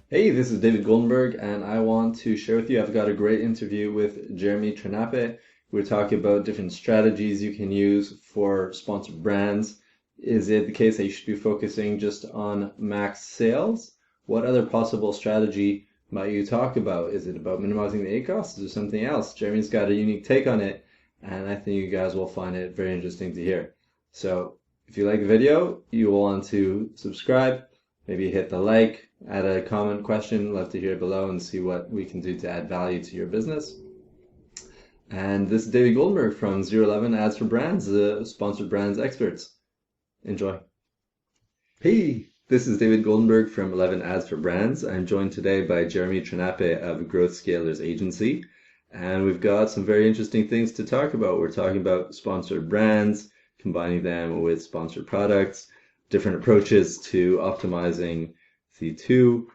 Hey, this is David Goldenberg, and I want to share with you. I've got a great interview with Jeremie Tranape. We're talking about different strategies you can use for sponsored brands. Is it the case that you should be focusing just on max sales? What other possible strategy might you talk about? Is it about minimizing the ACOS? Is there something else? Jeremie's got a unique take on it, and I think you guys will find it very interesting to hear. So, if you like the video, you will want to subscribe, maybe hit the like, add a comment question, love to hear it below and see what we can do to add value to your business. And this is David Goldberg from 011 Ads for Brands, the sponsored brands experts. Enjoy. Hey, this is David Goldenberg from 11 Ads for Brands. I'm joined today by Jeremie Tranape of Growth Scalers Agency. And we've got some very interesting things to talk about. We're talking about sponsored brands, combining them with sponsored products, different approaches to optimizing the two,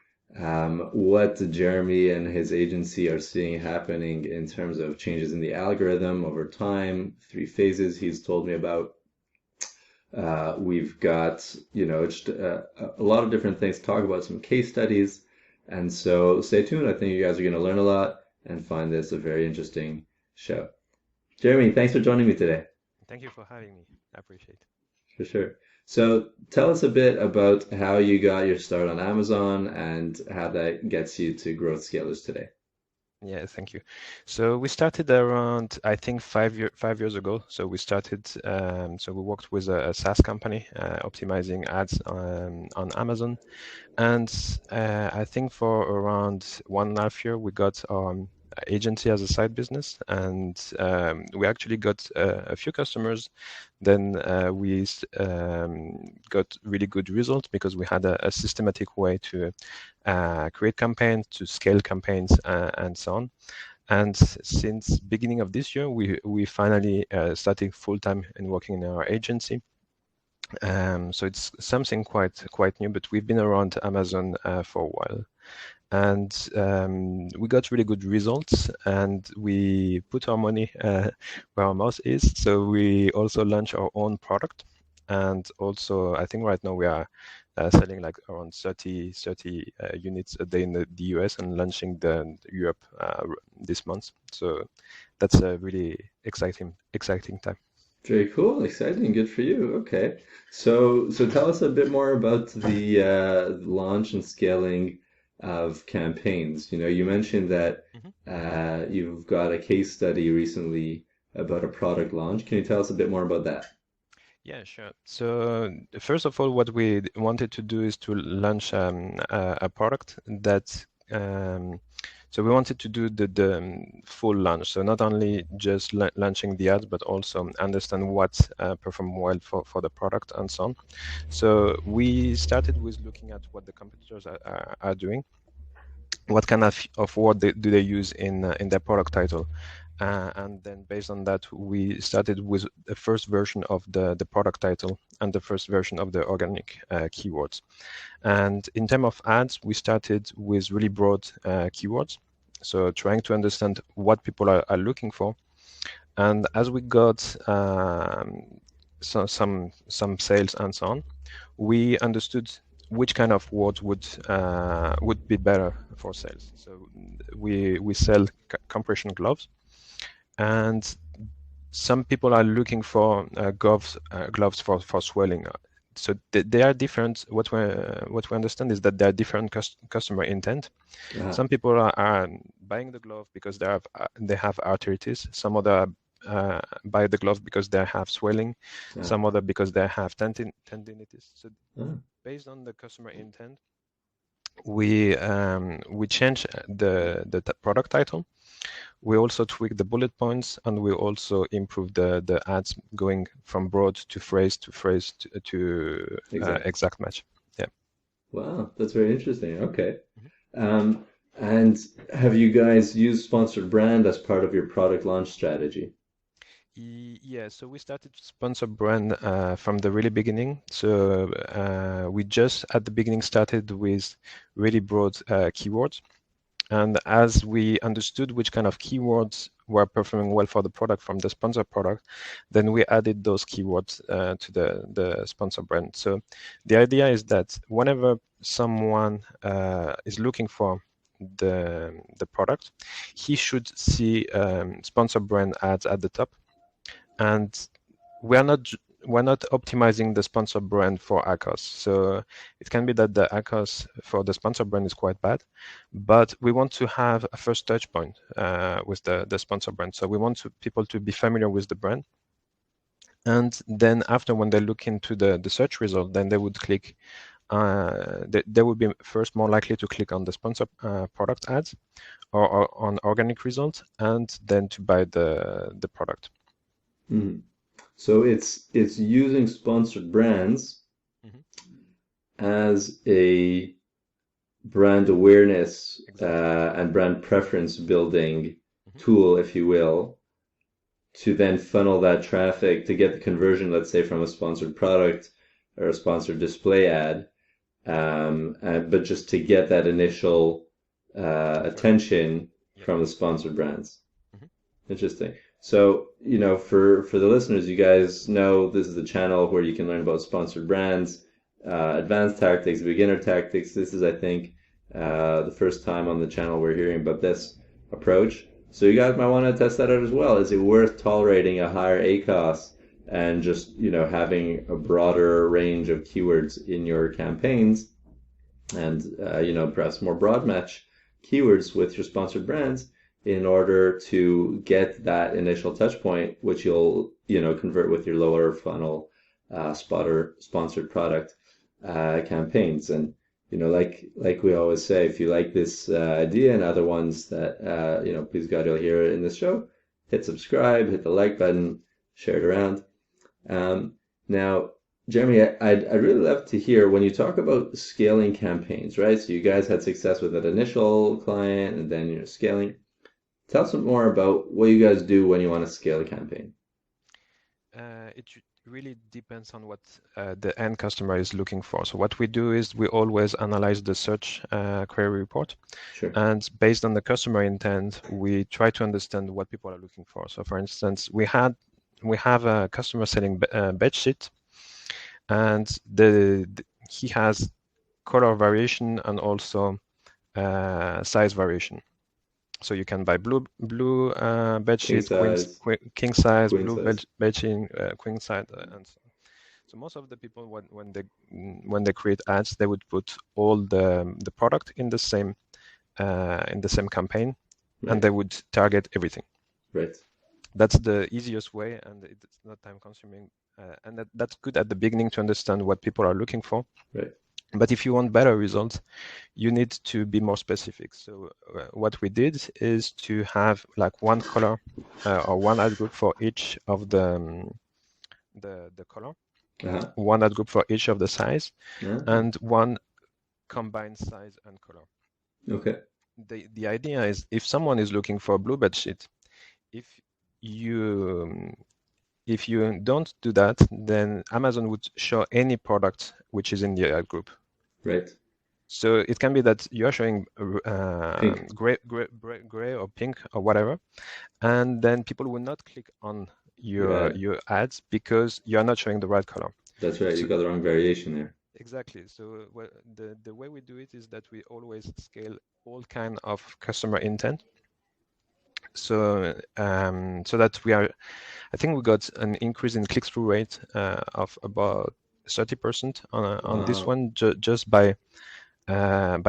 what Jeremie and his agency are seeing happening in terms of changes in the algorithm over time, 3 phases he's told me about. We've got, just a lot of different things to talk about, some case studies. And so stay tuned. I think you guys are going to learn a lot and find this a very interesting show. Jeremie, thanks for joining me today. Thank you for having me. I appreciate it. For sure. So tell us a bit about how you got your start on Amazon and how that gets you to growth scalers today. Yeah, thank you. So we started around, I think, 5 years ago. So we started, so we worked with a SaaS company, optimizing ads on Amazon. And I think for around 1.5 years, we got our agency as a side business, and we actually got a few customers. Then we got really good results because we had a systematic way to create campaigns, to scale campaigns, and so on. And since beginning of this year, we finally started full time and working in our agency. So it's something quite new, but we've been around Amazon for a while, and we got really good results, and we put our money where our mouth is. So we also launched our own product, and also I think right now we are selling like around 30 units a day in the US, and launching the Europe this month. So that's a really exciting time. Very cool, exciting, good for you. Okay. So tell us a bit more about the launch and scaling of campaigns. You mentioned that Mhm. you've got a case study recently about a product launch. Can you tell us a bit more about that? Yeah, sure. So first of all, what we wanted to do is to launch a product that so we wanted to do the full launch. So not only just launching the ads, but also understand what perform well for the product and so on. So we started with looking at what the competitors are doing, what kind of word do they use in their product title, and then based on that we started with the first version of the product title and the first version of the organic keywords. And in terms of ads, we started with really broad keywords, so trying to understand what people are looking for. And as we got some sales and so on, we understood which kind of words would be better for sales. So we sell compression gloves, and some people are looking for gloves for swelling. So they are different. What we understand is that there are different customer intent. Ah, Some people are buying the glove because they have arthritis. Some other buy the glove because they have swelling. ah, Some other because they have tendinitis. So ah. based on the customer intent, we change the product title. We also tweak the bullet points, and we also improve the ads, going from broad to phrase to Exact. exact match. Yeah. Wow, that's very interesting. Okay. Mhm. And have you guys used sponsored brand as part of your product launch strategy? Yeah, so we started to sponsor brand from the really beginning. So we just at the beginning started with really broad keywords. And as we understood which kind of keywords were performing well for the product from the sponsor product, then we added those keywords to the sponsor brand. So the idea is that whenever someone is looking for the product, he should see sponsor brand ads at the top, and we're not optimizing the sponsor brand for ACOS. So it can be that the ACOS for the sponsor brand is quite bad, but we want to have a first touch point with the sponsor brand. So we want people to be familiar with the brand. And then after, when they look into the search result, then they would click, they would be first more likely to click on the sponsor product ads or on organic results, and then to buy the product. Mm. So it's using sponsored brands as a brand awareness and brand preference building tool, if you will, to then funnel that traffic to get the conversion, let's say, from a sponsored product or a sponsored display ad, but just to get that initial attention from the sponsored brands. Interesting. So, for the listeners, you guys know this is the channel where you can learn about sponsored brands, advanced tactics, beginner tactics. This is, I think, the first time on the channel we're hearing about this approach. So you guys might want to test that out as well. Is it worth tolerating a higher ACOS and just, having a broader range of keywords in your campaigns and, perhaps more broad match keywords with your sponsored brands in order to get that initial touch point, which you'll, convert with your lower funnel sponsored product campaigns. And like we always say, if you like this idea and other ones that please God you'll hear in this show, hit subscribe, hit the like button, share it around. Now, Jeremy, I'd really love to hear when you talk about scaling campaigns, right? So you guys had success with that initial client, and then you're scaling. Tell us more about what you guys do when you want to scale a campaign. It really depends on what the end customer is looking for. So what we do is we always analyze the search query report. Sure. And based on the customer intent, we try to understand what people are looking for. So for instance, we have a customer selling bed sheet, and he has color variation and also size variation. So you can buy blue bed sheet, king size, blue bed sheet, queen size, and so on. So most of the people, when they create ads, they would put all the product in the same campaign, right, and they would target everything. Right. That's the easiest way, and it's not time consuming, and that's good at the beginning to understand what people are looking for. Right. But if you want better results, you need to be more specific. So what we did is to have like one color or one ad group for each of the color, one ad group for each of the size, and one combined size and color. Okay. The idea is, if someone is looking for a blue bed sheet, if you don't do that, then Amazon would show any product which is in the ad group. Right. So it can be that you are showing gray or pink or whatever, and then people will not click on your ads because you are not showing the right color. That's right. You got the wrong variation there. Exactly. So the way we do it is that we always scale all kind of customer intent. So so that I think we got an increase in click-through rate of about 30% on this one, just by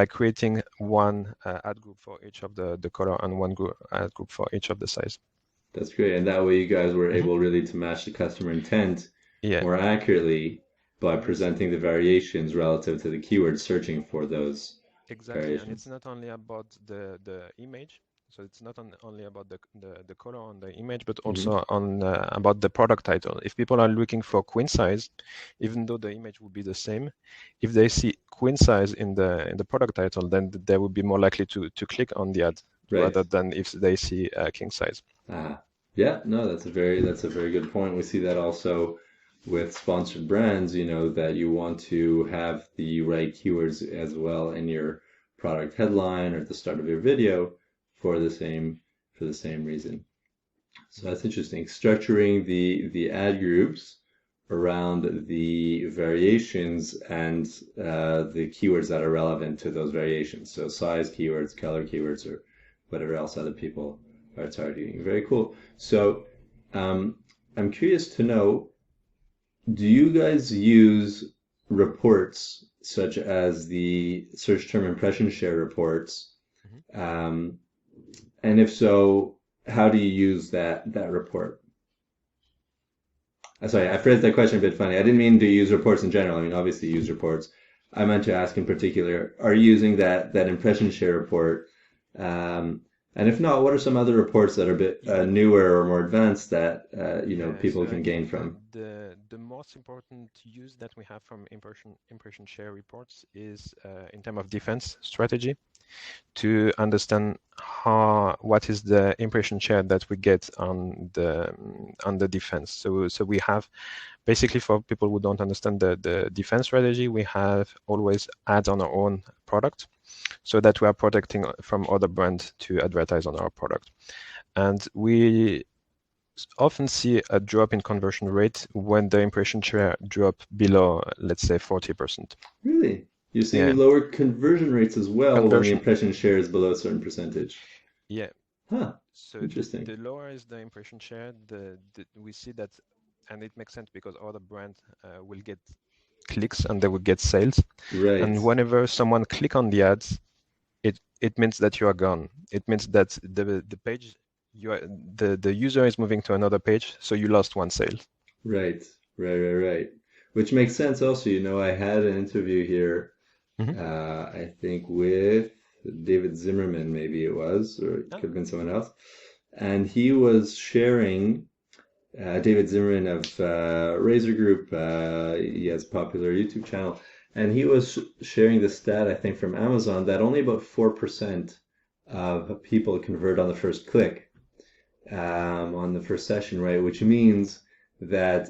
creating one ad group for each of the color and one ad group for each of the size. That's great. And that way you guys were able really to match the customer intent more accurately by presenting the variations relative to the keywords searching for those variations. And it's not only about the image. So it's not only about the color on the image, but also on about the product title. If people are looking for queen size, even though the image would be the same, if they see queen size in the product title, then they would be more likely to click on the ad rather than if they see king size. Yeah, no, that's a very good point. We see that also with sponsored brands, that you want to have the right keywords as well in your product headline or at the start of your video for the same reason. So that's interesting. Structuring the ad groups around the variations and the keywords that are relevant to those variations. So size keywords, color keywords, or whatever else other people are targeting. Very cool. So I'm curious to know, do you guys use reports such as the search term impression share reports? Mhm. And if so, how do you use that report? Sorry, I phrased that question a bit funny. I didn't mean to use reports in general. I mean, obviously you use reports. I meant to ask in particular, are you using that impression share report? Um, and if not, what are some other reports that are a bit Yeah. newer or more advanced that Yeah, people so I can gain think from? the most important use that we have from impression share reports is in terms of defense strategy, to understand what is the impression share that we get on the defense. So we have basically, for people who don't understand the defense strategy, we have always ads on our own product, so that we are protecting from other brands to advertise on our product. And we often see a drop in conversion rate when the impression share drop below, let's say, 40%. Really? You're Yeah, seeing lower conversion rates as well when the conversion. impression share is below a certain percentage. Yeah. Huh, So interesting. the lower is the impression share, we see that, and it makes sense because other brands will get clicks and they will get sales. Right, And whenever someone click on the ads, it means that you are gone. It means that the page the user is moving to another page, so you lost one sale. right, right. Which makes sense also. I had an interview here, Hmm. I think with David Zimmerman, maybe it was, or it Ah, could have been someone else. And he was sharing, David Zimmerman of Razor Group, he has a popular YouTube channel, and he was sharing the stat, I think, from Amazon that only about 4% of people convert on the first click, on the first session, right? Which means that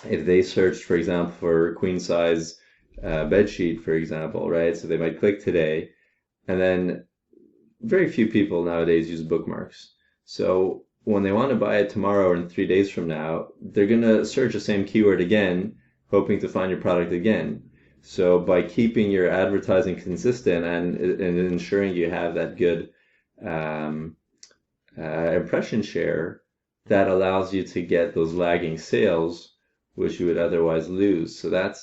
if they searched, for example, for queen size bed sheet, for example, right? So they might click today, and then very few people nowadays use bookmarks. So when they want to buy it tomorrow or in 3 days from now, they're going to search the same keyword again, hoping to find your product again. So by keeping your advertising consistent and ensuring you have that good um, impression share, that allows you to get those lagging sales, which you would otherwise lose. So that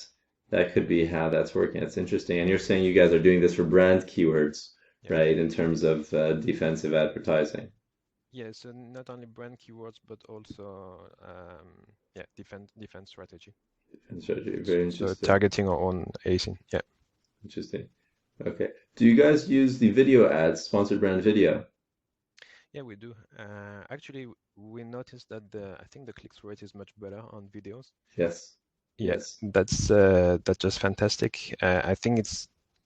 could be how that's working. That's interesting. And you're saying you guys are doing this for brand keywords, yeah. right? In terms of defensive advertising. Yeah, so not only brand keywords, but also yeah, defense strategy. Defense strategy. So, Very so interesting. targeting our own ASIN. Yeah. Interesting. Okay. Do you guys use the video ads, sponsored brand video? Yeah, we do. Actually, we noticed that I think the click-through rate is much better on videos. Yes. Yeah, Yes. that's just fantastic. I think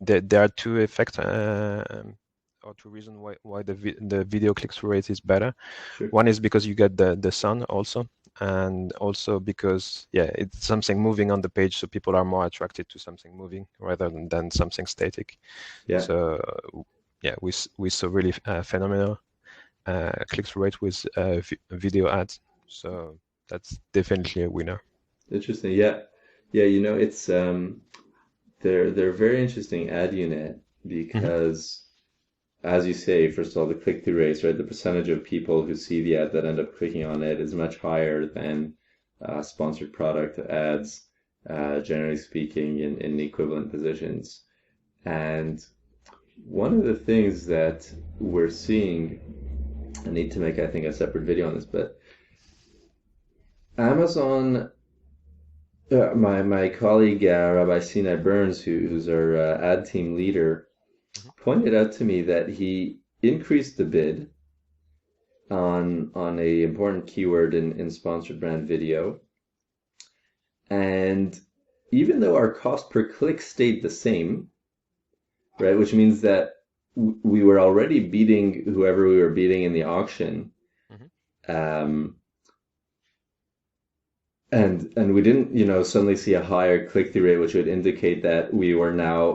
there are two effects or two reasons why the video click-through rate is better. Sure. One is because you get the sun also, and also because yeah, it's something moving on the page, so people are more attracted to something moving rather than something static. Yeah. So yeah, we saw really phenomenal click-through rate with video ads. So that's definitely a winner. Interesting. Yeah. Yeah, it's they're very interesting ad unit Hmm. because, as you say, first of all, the click-through rates, right? The percentage of people who see the ad that end up clicking on it is much higher than sponsored product ads, generally speaking, in equivalent positions. And one of the things that we're seeing, I need to make, I think, a separate video on this, but Amazon, my colleague Rabbi Sinai Burns, who's our ad team leader, Hmm. pointed out to me that he increased the bid on a important keyword in sponsored brand video, and even though our cost per click stayed the same, right, which means that we were already beating whoever we were beating in the auction, Hmm. um, and we didn't, suddenly see a higher click-through rate, which would indicate that we were now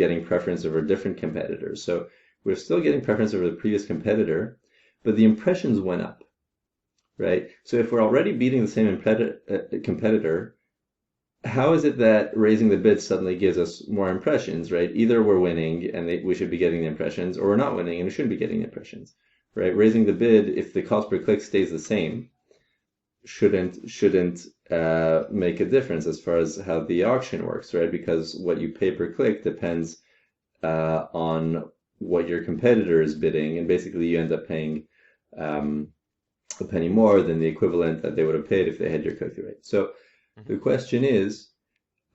getting preference over different competitors. So we're still getting preference over the previous competitor, but the impressions went up, right? So if we're already beating the same competitor, how is it that raising the bid suddenly gives us more impressions, right? Either we're winning and we should be getting the impressions, or we're not winning and we shouldn't be getting the impressions, right? Raising the bid, if the cost per click stays the same, shouldn't make a difference as far as how the auction works, right? Because what you pay per click depends on what your competitor is bidding, and basically you end up paying a penny more than the equivalent that they would have paid if they had your click-through rate. So the question is,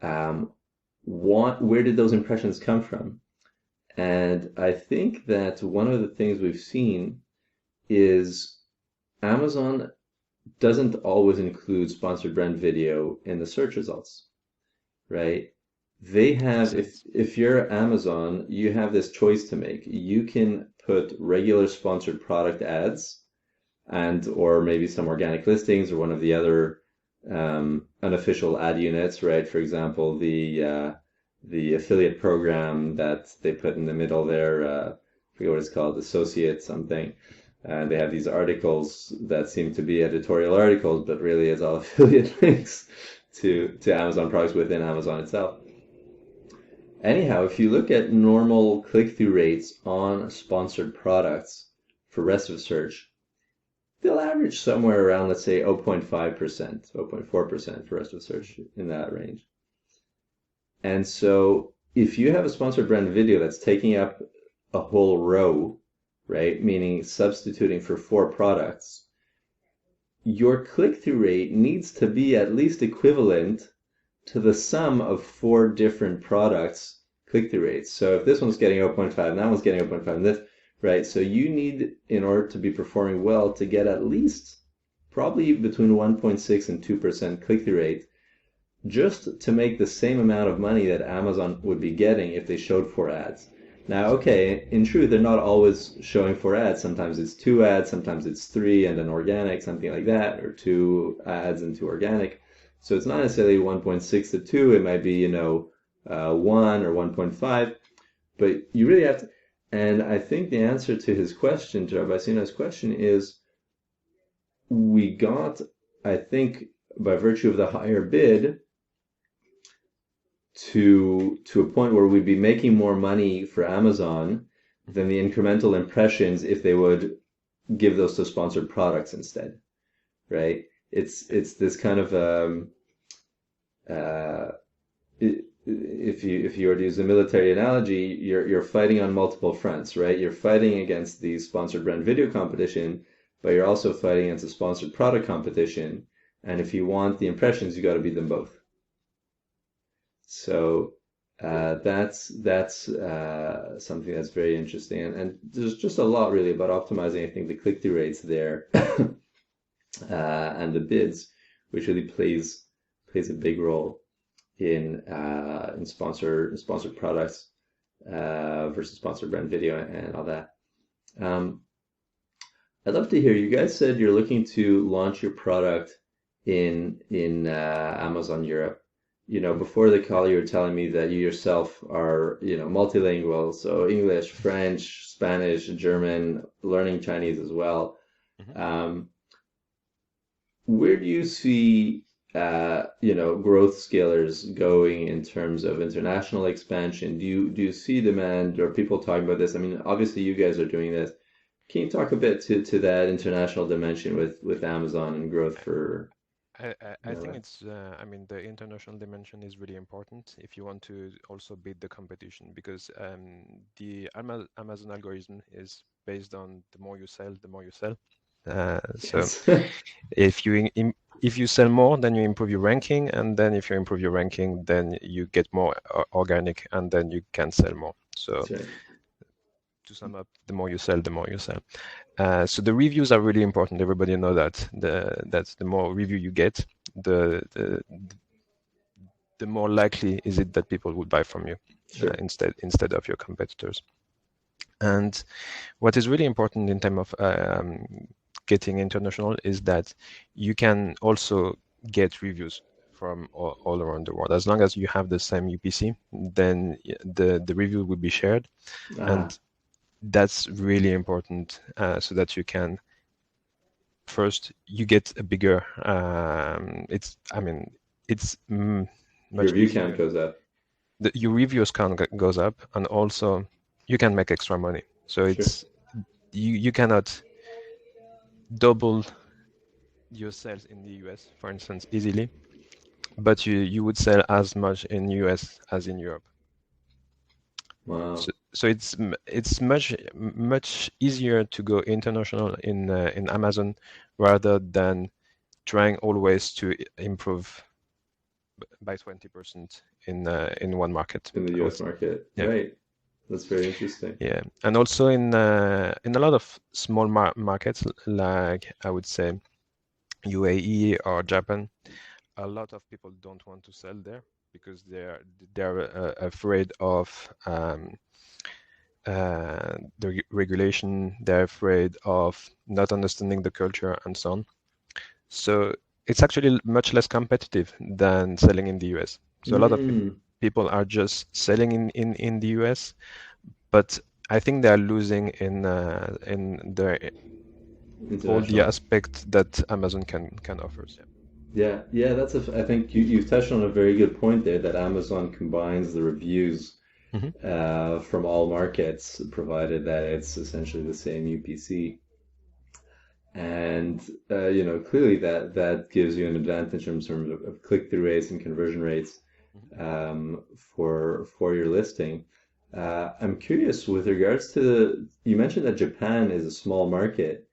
where did those impressions come from? And I think that one of the things we've seen is Amazon doesn't always include sponsored brand video in the search results, right? They have, if you're Amazon, you have this choice to make. You can put regular sponsored product ads and or maybe some organic listings or one of the other unofficial ad units, right? For example, the affiliate program that they put in the middle there, I forget what it's called, associate something. And they have these articles that seem to be editorial articles, but really it's all affiliate links to Amazon products within Amazon itself. Anyhow, if you look at normal click-through rates on sponsored products for rest of search, they'll average somewhere around, let's say, 0.5%, 0.4% for rest of search, in that range. And so if you have a sponsored brand video that's taking up a whole row, right, meaning substituting for 4 products, your click-through rate needs to be at least equivalent to the sum of 4 different products click-through rates. So if this one's getting 0.5 and that one's getting 0.5 and this, right, so you need, in order to be performing well, to get at least probably between 1.6 and 2% click-through rate just to make the same amount of money that Amazon would be getting if they showed 4 ads. Now, okay, in truth, they're not always showing 4 ads. Sometimes it's 2 ads, sometimes it's 3 and an organic, something like that, or 2 ads and 2 organic. So it's not necessarily 1.6 to 2. It might be, 1 or 1.5. But you really have to, and I think the answer to his question, to Rabbi Sina's question, is we got, I think, by virtue of the higher bid, to a point where we'd be making more money for Amazon than the incremental impressions if they would give those to sponsored products instead, right? It's this kind of if you were to use a military analogy, you're fighting on multiple fronts, right? You're fighting against the sponsored brand video competition, but you're also fighting against a sponsored product competition. And if you want the impressions, you got to beat them both. So that's something that's very interesting, and there's just a lot really about optimizing, I think, the click-through rates there and the bids, which really plays a big role in sponsored products versus sponsored brand video and all that. I'd love to hear, you guys said you're looking to launch your product in Amazon Europe. Before the call, you were telling me that you yourself are, multilingual, so English, French, Spanish, German, learning Chinese as well. Where do you see, growth scalers going in terms of international expansion? Do you see demand, or people talking about this? I mean, obviously you guys are doing this. Can you talk a bit to that international dimension with Amazon and growth for? I think it's, the international dimension is really important if you want to also beat the competition, because the Amazon algorithm is based on the more you sell, the more you sell. So if you sell more, then you improve your ranking, and then if you improve your ranking, then you get more organic, and then you can sell more. So to sum up, the more you sell, the more you sell. So the reviews are really important. Everybody know that. That's the more review you get, the more likely is it that people would buy from you instead of your competitors. And what is really important in terms of getting international is that you can also get reviews from all around the world. As long as you have the same UPC, then the review will be shared. And that's really important, so that you can first you get a bigger. It's much Your view easier. count goes up. Your reviews count goes up, and also you can make extra money. So Sure. it's you cannot double your sales in the US, for instance, easily, but you would sell as much in US as in Europe. Wow. So it's much easier to go international in Amazon rather than trying always to improve by 20% in one market. In the US market. Yeah. Right. That's very interesting. Yeah, and also in a lot of small markets, like I would say UAE or Japan, a lot of people don't want to sell there because they're afraid of the regulation. They're afraid of not understanding the culture and so on. So it's actually much less competitive than selling in the US. So a lot of people are just selling in the US, but I think they are losing in the all the aspects that Amazon can offer. Yeah, that's I think you've touched on a very good point there, that Amazon combines the reviews from all markets, provided that it's essentially the same UPC. And clearly that gives you an advantage in terms of click-through rates and conversion rates for your listing. I'm curious with regards to you mentioned that Japan is a small market.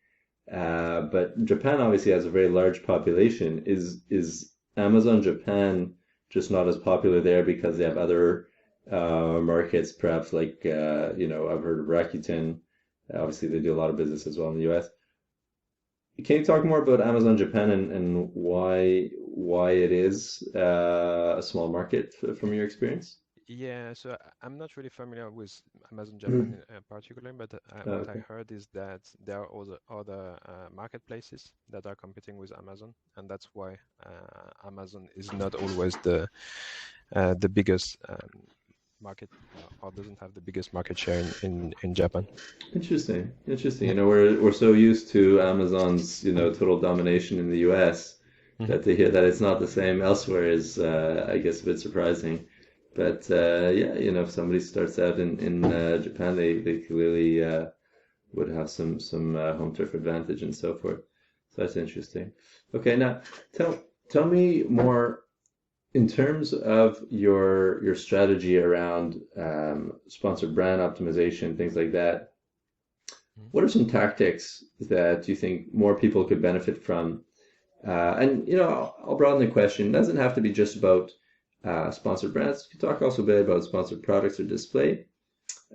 But Japan obviously has a very large population. Is Amazon Japan just not as popular there because they have other markets, perhaps like I've heard of Rakuten. Obviously, they do a lot of business as well in the U.S. Can you talk more about Amazon Japan and why it is a small market from your experience? Yeah, so I'm not really familiar with Amazon Japan in particular, but what I heard is that there are other marketplaces that are competing with Amazon, and that's why Amazon is not always the biggest market or doesn't have the biggest market share in Japan. Interesting. We're so used to Amazon's total domination in the U.S. that to hear that it's not the same elsewhere is I guess a bit surprising. But if somebody starts out in Japan, they clearly would have some home turf advantage and so forth. So that's interesting. Okay, now tell me more in terms of your strategy around sponsored brand optimization, things like that. What are some tactics that you think more people could benefit from? And I'll broaden the question. It doesn't have to be just about sponsored brands. You can talk also a bit about sponsored products or display.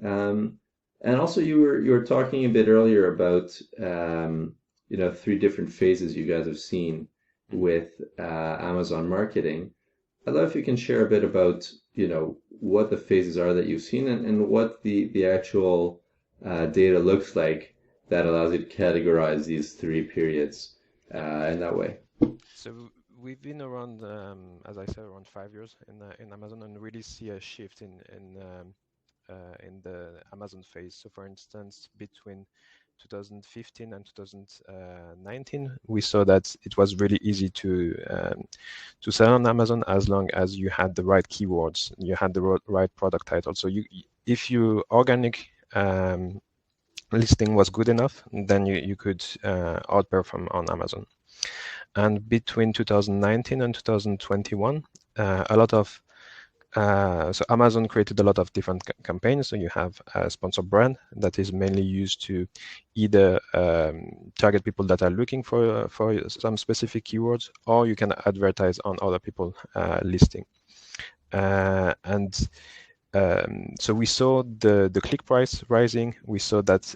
And also you were talking a bit earlier about 3 different phases you guys have seen with Amazon marketing. I'd love if you can share a bit about what the phases are that you've seen and what the actual data looks like that allows you to categorize these 3 periods in that way. So we've been around, as I said, around 5 years in Amazon, and really see a shift in the Amazon phase. So, for instance, between 2015 and 2019, we saw that it was really easy to sell on Amazon as long as you had the right keywords, you had the right product title. So, if your organic listing was good enough, then you could outperform on Amazon. And between 2019 and 2021, a lot of so Amazon created a lot of different campaigns. So you have a sponsored brand that is mainly used to either target people that are looking for some specific keywords, or you can advertise on other people listing. So we saw the click price rising. We saw that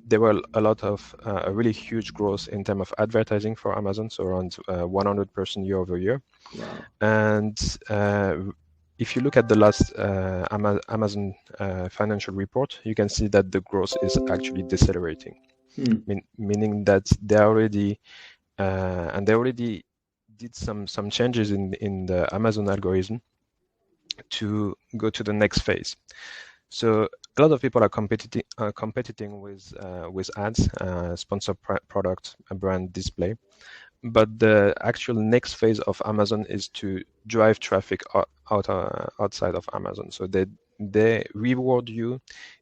there were a lot of a really huge growth in terms of advertising for Amazon, so around 100% year over year. Wow. And if you look at the last Amazon financial report, you can see that the growth is actually decelerating, meaning that they already did some changes in the Amazon algorithm to go to the next phase. So a lot of people are competing with ads, sponsor product, brand display. But the actual next phase of Amazon is to drive traffic outside of Amazon. So they reward you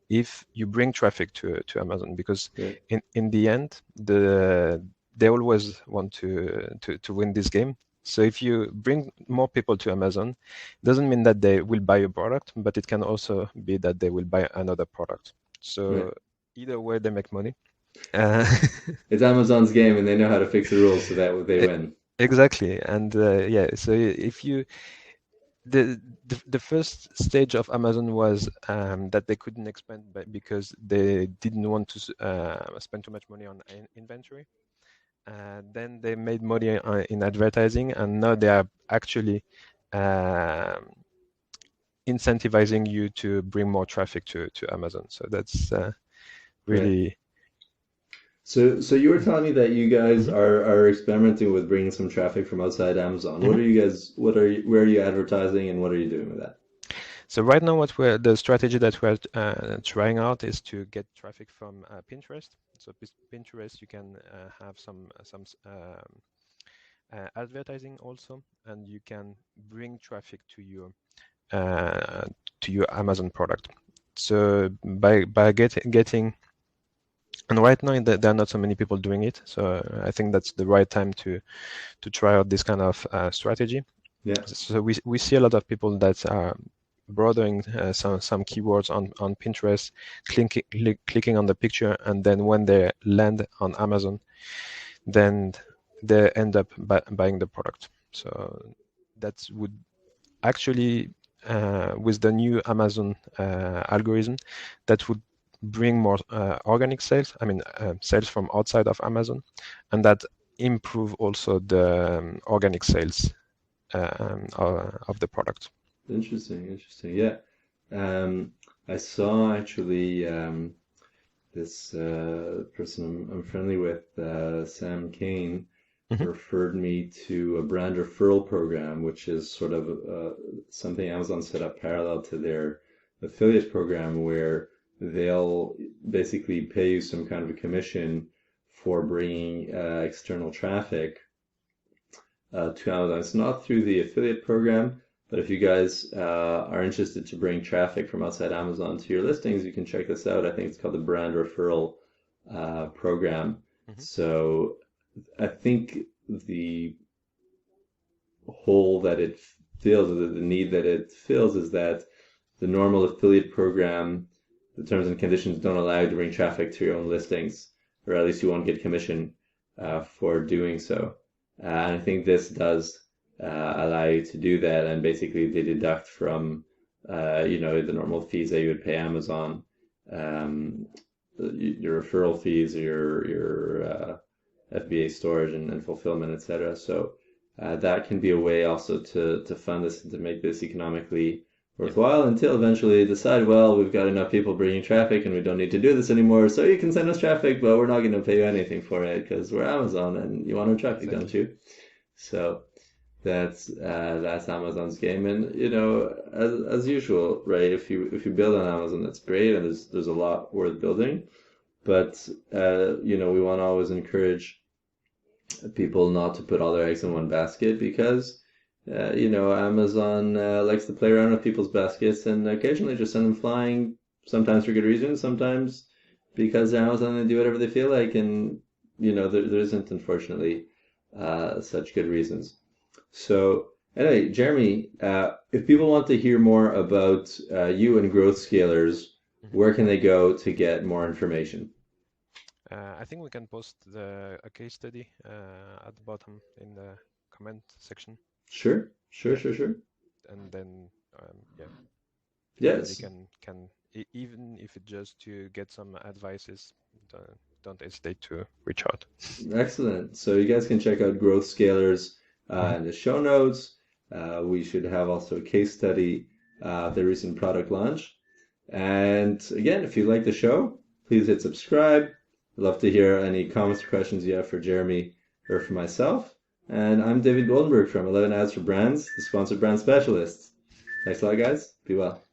if you bring traffic to Amazon, because Right. in the end they always want to win this game. So if you bring more people to Amazon, it doesn't mean that they will buy a product, but it can also be that they will buy another product. So Right. either way, they make money. It's Amazon's game, and they know how to fix the rules so that they E- win. Exactly. And yeah, so if you the first stage of Amazon was that they couldn't expand because they didn't want to spend too much money on inventory. Then they made money in advertising, and now they are actually um, incentivizing you to bring more traffic to Amazon. So that's Right. really. So you were telling me that you guys Mhm, are experimenting with bringing some traffic from outside Amazon. What mhm. are you guys? Where are you advertising, and what are you doing with that? So right now, the strategy that we're trying out is to get traffic from Pinterest. So Pinterest, you can have some advertising also, and you can bring traffic uh, to your Amazon product. So by getting, and right now there are not so many people doing it. So I think that's the right time to try out this kind of strategy. Yeah. So we see a lot of people that are broadening some keywords on Pinterest, clicking on the picture, and then when they land on Amazon, then they end up buying the product. So that would actually, with the new Amazon algorithm, that would bring more organic sales. I mean, sales from outside of Amazon, and that improve also the organic sales of the product. Interesting. Interesting. Yeah. I saw actually this person I'm friendly with, Sam Kane, Mhm, referred me to a brand referral program, which is sort of something Amazon set up parallel to their affiliate program, where they'll basically pay you some kind of a commission for bringing external traffic to Amazon. It's not through the affiliate program, but if you guys are interested to bring traffic from outside Amazon to your listings, you can check this out. I think it's called the Brand Referral Program. mhm. So I think the hole that it fills, or the need that it fills, is that the normal affiliate program, the terms and conditions don't allow you to bring traffic to your own listings, or at least you won't get commission for doing so. And I think this does allow you to do that, and basically they deduct from the normal fees that you would pay Amazon, um, your referral fees, or your FBA storage and fulfillment, etc. So that can be a way also to fund this and to make this economically Yeah, worthwhile, until eventually they decide, well, we've got enough people bringing traffic and we don't need to do this anymore, so you can send us traffic, but we're not going to pay you anything for it because we're Amazon and you want our traffic, don't exactly. you? So that's Amazon's game, and as usual, right? If you build on Amazon, that's great, and there's a lot worth building, but we want to always encourage people not to put all their eggs in one basket, because Amazon likes to play around with people's baskets and occasionally just send them flying, sometimes for good reasons, sometimes because they're Amazon and they do whatever they feel like, and there isn't, unfortunately, such good reasons. So anyway, Jeremy, if people want to hear more about you and growth scalers, Mhm. where can they go to get more information? I think we can post a case study at the bottom in the comment section. Sure, sure, Yeah, sure, sure. and then yeah, anybody Yes. can even if it's just to get some advices, don't hesitate to reach out. Excellent. So you guys can check out Growth Scalers Mhm. in the show notes. We should have also a case study of the recent product launch. And again, if you like the show, please hit subscribe. I'd love to hear any comments or questions you have for Jeremy or for myself. And I'm David Goldenberg from 11 Ads for Brands, the sponsored brand specialist. Thanks a lot, guys. Be well.